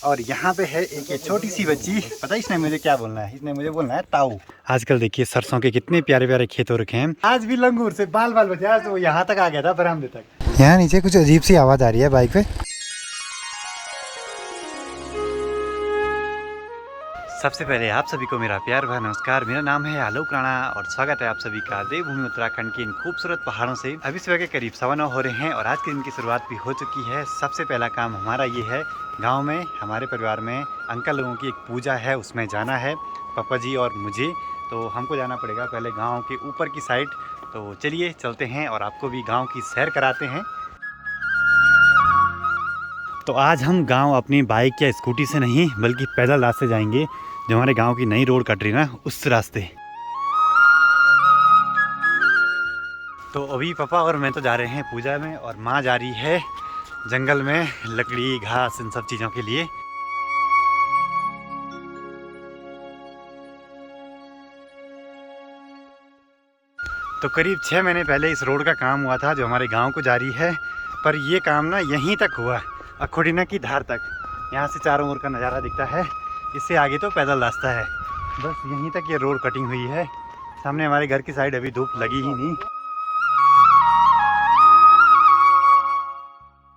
और यहाँ पे है एक ये छोटी सी बच्ची, पता है इसने मुझे क्या बोलना है? इसने मुझे बोलना है ताऊ। आजकल देखिए सरसों के कितने प्यारे प्यारे खेत हो रखे हैं। आज भी लंगूर से बाल बाल बचा, तो वो यहाँ तक आ गया था बरामदे तक। यहाँ नीचे कुछ अजीब सी आवाज़ आ रही है बाइक पे। सबसे पहले आप सभी को मेरा प्यार भरा नमस्कार। मेरा नाम है आलोक राणा और स्वागत है आप सभी का देवभूमि उत्तराखंड के इन खूबसूरत पहाड़ों से। अभी सुबह के करीब 9:15 हो रहे हैं और आज के दिन की शुरुआत भी हो चुकी है। सबसे पहला काम हमारा ये है, गांव में हमारे परिवार में अंकल लोगों की एक पूजा है, उसमें जाना है पापा जी और मुझे। तो हमको जाना पड़ेगा पहले गाँव के ऊपर की साइड। तो चलिए चलते हैं और आपको भी गाँव की सैर कराते हैं। तो आज हम गांव अपनी बाइक या स्कूटी से नहीं बल्कि पैदल रास्ते जाएंगे, जो हमारे गांव की नई रोड कट रही ना उस रास्ते। तो अभी पापा और मैं तो जा रहे हैं पूजा में और माँ जा रही है जंगल में लकड़ी घास इन सब चीज़ों के लिए। तो करीब 6 महीने पहले इस रोड का काम हुआ था जो हमारे गाँव को जा रही है, पर ये काम ना यहीं तक हुआ, अखोडिना की धार तक। यहाँ से चारों ओर का नज़ारा दिखता है, इससे आगे तो पैदल रास्ता है, बस यहीं तक ये रोड कटिंग हुई है। सामने हमारे घर की साइड अभी धूप लगी ही नहीं।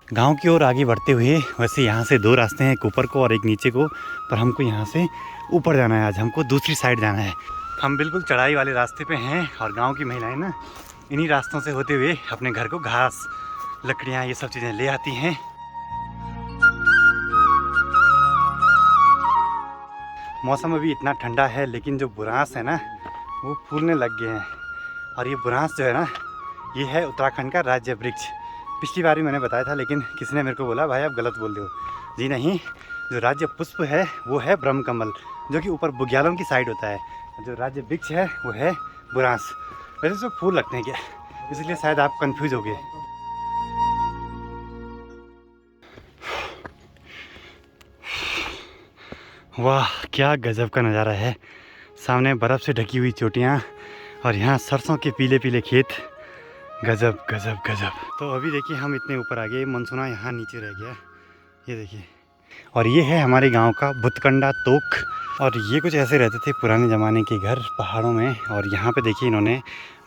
गांव की ओर आगे बढ़ते हुए वैसे यहाँ से 2 रास्ते हैं, एक ऊपर को और एक नीचे को, पर हमको यहाँ से ऊपर जाना है। आज हमको दूसरी साइड जाना है। हम बिल्कुल चढ़ाई वाले रास्ते पे हैं और गाँव की महिलाएँ ना इन्हीं रास्तों से होते हुए अपने घर को घास लकड़ियाँ ये सब चीज़ें ले आती हैं। मौसम अभी इतना ठंडा है लेकिन जो बुरांस है ना वो फूलने लग गए हैं। और ये बुरांस जो है ना ये है उत्तराखंड का राज्य वृक्ष। पिछली बार भी मैंने बताया था लेकिन किसी ने मेरे को बोला भाई आप गलत बोल रहे हो। जी नहीं, जो राज्य पुष्प है वो है ब्रह्म कमल, जो कि ऊपर बुग्यालों की साइड होता है। जो राज्य वृक्ष है वो है बुरांस। वैसे तो फूल लगते हैं क्या, इसलिए शायद आप कन्फ्यूज हो गए। वाह क्या गजब का नज़ारा है। सामने बर्फ़ से ढकी हुई चोटियाँ और यहाँ सरसों के पीले पीले खेत। गजब गजब गजब। तो अभी देखिए हम इतने ऊपर आ गए, मनसुना यहाँ नीचे रह गया, ये देखिए। और ये है हमारे गांव का भुतकंडा तोक। और ये कुछ ऐसे रहते थे पुराने ज़माने के घर पहाड़ों में। और यहाँ पे देखिए इन्होंने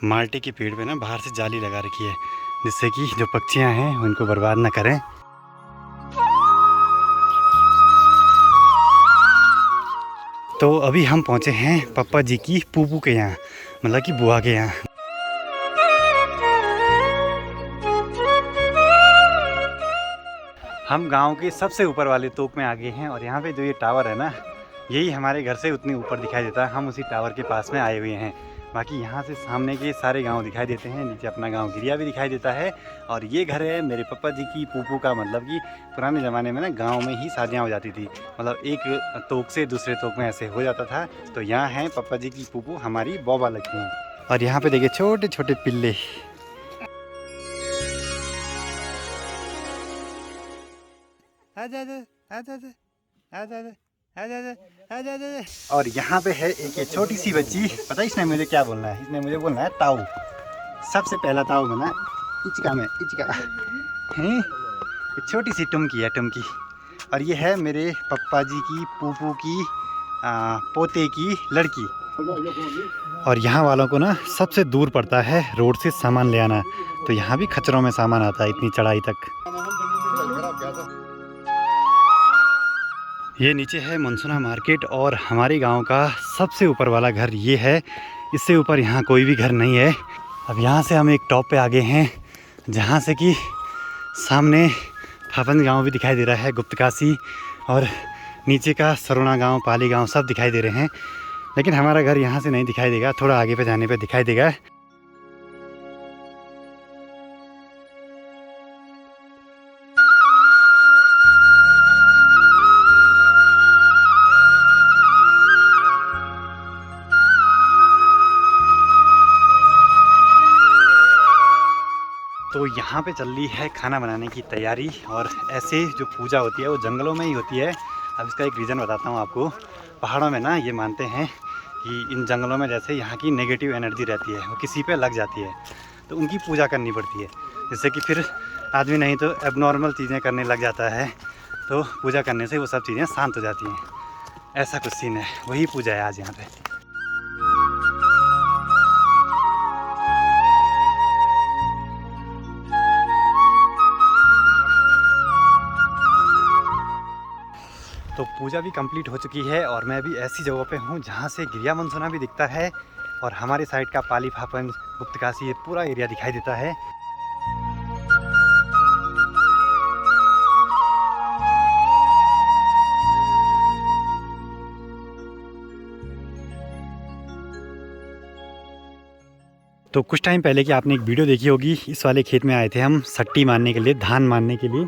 माल्टे के पेड़ पे ना बाहर से जाली लगा रखी है, जिससे कि जो पक्षियाँ हैं उनको बर्बाद ना करें। तो अभी हम पहुँचे हैं पापा जी की पूपू के यहाँ, मतलब कि बुआ के यहाँ। हम गांव के सबसे ऊपर वाले तोप में आ गए हैं और यहाँ पे जो ये टावर है ना यही हमारे घर से उतनी ऊपर दिखाई देता है। हम उसी टावर के पास में आए हुए हैं। बाकी यहाँ से सामने के सारे गांव दिखाई देते हैं, नीचे अपना गांव गिरिया भी दिखाई देता है। और ये घर है मेरे पापा जी की पूपू का, मतलब कि पुराने ज़माने में ना गांव में ही शादियाँ हो जाती थी, मतलब एक तोक से दूसरे तोक में ऐसे हो जाता था। तो यहाँ हैं पापा जी की पूपू, हमारी बौबा लगती हैं। और यहाँ पर देखिए छोटे छोटे पिल्ले। और यहाँ पे है एक ये छोटी सी बच्ची, पता है इसने मुझे क्या बोलना है? इसने मुझे बोलना है ताऊ। सबसे पहला ताऊ बना इचका में, इचका है। छोटी सी टुमकी है, टुमकी। और ये है मेरे पप्पा जी की पूपू की पोते की लड़की। और यहाँ वालों को ना सबसे दूर पड़ता है रोड से सामान ले आना, तो यहाँ भी खच्चरों में सामान आता है इतनी चढ़ाई तक। ये नीचे है मनसुना मार्केट और हमारे गांव का सबसे ऊपर वाला घर ये है। इससे ऊपर यहाँ कोई भी घर नहीं है। अब यहाँ से हम एक टॉप पे आ गए हैं जहाँ से कि सामने फाफन गांव भी दिखाई दे रहा है, गुप्तकाशी, और नीचे का सरोना गांव, पाली गांव सब दिखाई दे रहे हैं। लेकिन हमारा घर यहाँ से नहीं दिखाई देगा, थोड़ा आगे पे जाने पे दिखाई देगा। तो यहाँ पे चल रही है खाना बनाने की तैयारी। और ऐसे जो पूजा होती है वो जंगलों में ही होती है। अब इसका एक रीज़न बताता हूँ आपको। पहाड़ों में ना ये मानते हैं कि इन जंगलों में जैसे यहाँ की नेगेटिव एनर्जी रहती है वो किसी पे लग जाती है, तो उनकी पूजा करनी पड़ती है, जिससे कि फिर आदमी नहीं तो एबनॉर्मल चीज़ें करने लग जाता है। तो पूजा करने से वो सब चीज़ें शांत हो जाती हैं। ऐसा कुछ सीन है, वही पूजा है आज यहाँ पे। तो पूजा भी कंप्लीट हो चुकी है और मैं अभी ऐसी जगह पे हूँ जहाँ से गिरिया मनसोना भी दिखता है और हमारे साइड का पाली फापन, गुप्तकाशी, ये पूरा एरिया दिखाई देता है। तो कुछ टाइम पहले की आपने एक वीडियो देखी होगी, इस वाले खेत में आए थे हम सट्टी मारने के लिए, धान मारने के लिए।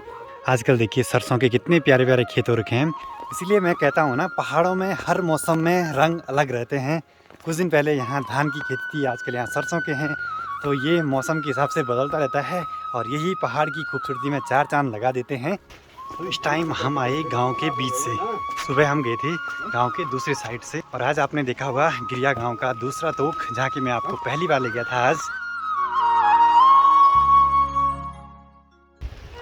आजकल देखिए सरसों के कितने प्यारे प्यारे खेत हो रखे हैं। इसीलिए मैं कहता हूँ ना, पहाड़ों में हर मौसम में रंग अलग रहते हैं। कुछ दिन पहले यहाँ धान की खेती थी, आजकल यहाँ सरसों के हैं। तो ये मौसम के हिसाब से बदलता रहता है और यही पहाड़ की खूबसूरती में चार चांद लगा देते हैं। तो इस टाइम हम आए गांव के बीच से। सुबह हम गए थे गांव के दूसरी साइड से और आज आपने देखा होगा गिरिया गांव का दूसरा तोक, जहाँ की मैं आपको पहली बार ले गया था आज।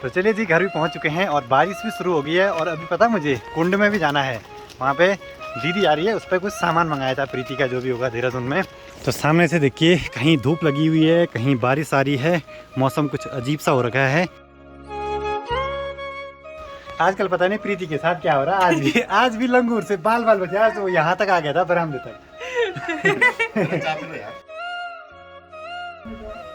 तो चलिए जी, घर भी पहुंच चुके हैं और बारिश भी शुरू हो गई है। और अभी पता मुझे कुंड में भी जाना है, वहाँ पे दीदी आ रही है, उस पर कुछ सामान मंगाया था प्रीति का, जो भी होगा देहरादून में। तो सामने से देखिए कहीं धूप लगी हुई है, कहीं बारिश आ रही है, मौसम कुछ अजीब सा हो रखा है। आजकल पता नहीं प्रीति के साथ क्या हो रहा है। आज भी लंगूर से बाल बचे, आज तो यहाँ तक आ गया था, बरामदे तक।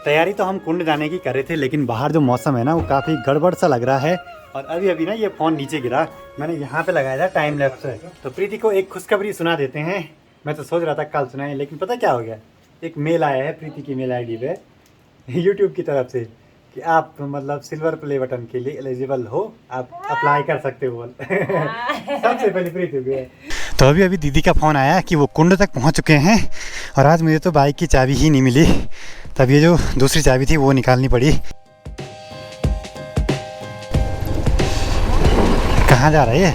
तैयारी तो हम कुंड जाने की कर रहे थे, लेकिन बाहर जो मौसम है ना, वो काफ़ी गड़बड़ सा लग रहा है। और अभी अभी ना ये फ़ोन नीचे गिरा, मैंने यहाँ पे लगाया था टाइम लैप्स से। तो प्रीति को एक खुशखबरी सुना देते हैं। मैं तो सोच रहा था कल सुनाएं, लेकिन पता क्या हो गया, एक मेल आया है प्रीति की मेल आईडी पे यूट्यूब की तरफ से कि आप मतलब सिल्वर प्ले बटन के लिए एलिजिबल हो, आप अप्लाई कर सकते हो। सबसे पहले प्रीति भी है। तो अभी अभी दीदी का फ़ोन आया कि वो कुंड तक पहुंच चुके हैं और आज मुझे तो बाइक की चाबी ही नहीं मिली, तब ये जो दूसरी चाबी थी वो निकालनी पड़ी। कहाँ जा रहा है ये?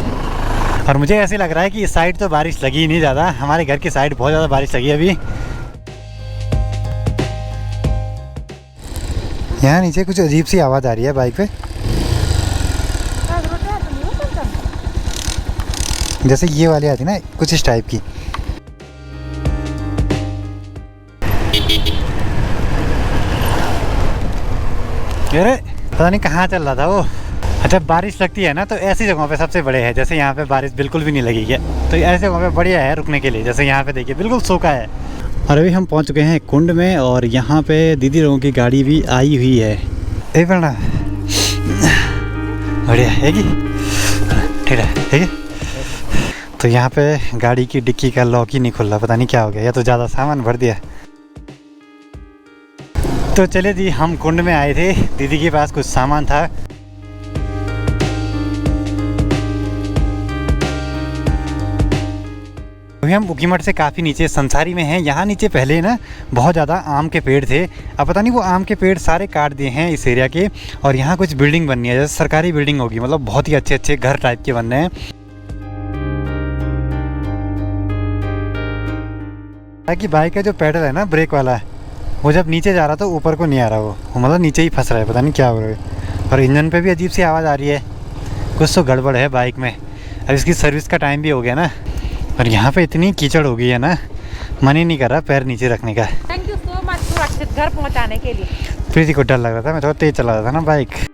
और मुझे ऐसे लग रहा है कि इस साइड तो बारिश लगी ही नहीं ज़्यादा, हमारे घर की साइड बहुत ज़्यादा बारिश लगी अभी। यहाँ नीचे कुछ अजीब सी आवाज़ आ रही है बाइक पे, जैसे ये वाली आती ना, कुछ इस टाइप की। अरे पता नहीं कहाँ चल रहा था वो। अच्छा, बारिश लगती है ना तो ऐसी जगहों पे सबसे बड़े है, जैसे यहाँ पे बारिश बिल्कुल भी नहीं लगी है, तो ऐसे जगहों पे बढ़िया है रुकने के लिए। जैसे यहाँ पे देखिए बिल्कुल सूखा है। और अभी हम पहुँच चुके हैं कुंड में और यहाँ पे दीदी लोगों की गाड़ी भी आई हुई है। एक बढ़िया है कि ठीक है। तो यहाँ पे गाड़ी की डिक्की का लॉक ही नहीं खुल रहा, पता नहीं क्या हो गया, या तो ज़्यादा सामान भर दिया। तो चले जी, हम कुंड में आए थे, दीदी के पास कुछ सामान था। अभी हम उकीमठ से काफ़ी नीचे संसारी में हैं। यहाँ नीचे पहले ना बहुत ज़्यादा आम के पेड़ थे, अब पता नहीं वो आम के पेड़ सारे काट दिए हैं इस एरिया के, और यहाँ कुछ बिल्डिंग बननी है, जैसे सरकारी बिल्डिंग होगी, मतलब बहुत ही अच्छे अच्छे घर टाइप के बन रहे हैं। कि बाइक का जो पेडल है ना, ब्रेक वाला, वो जब नीचे जा रहा तो ऊपर को नहीं आ रहा, वो मतलब नीचे ही फंस रहा है, पता नहीं क्या हो रहा है। और इंजन पे भी अजीब सी आवाज़ आ रही है, कुछ तो गड़बड़ है बाइक में। अब इसकी सर्विस का टाइम भी हो गया ना, और यहाँ पे इतनी कीचड़ हो गई है ना, मन ही नहीं कर रहा पैर नीचे रखने का। थैंक यू सो मच सुरक्षित घर पहुँचाने के लिए। प्रीति को डर लग रहा था, मैं थोड़ा तेज चला रहा था ना बाइक।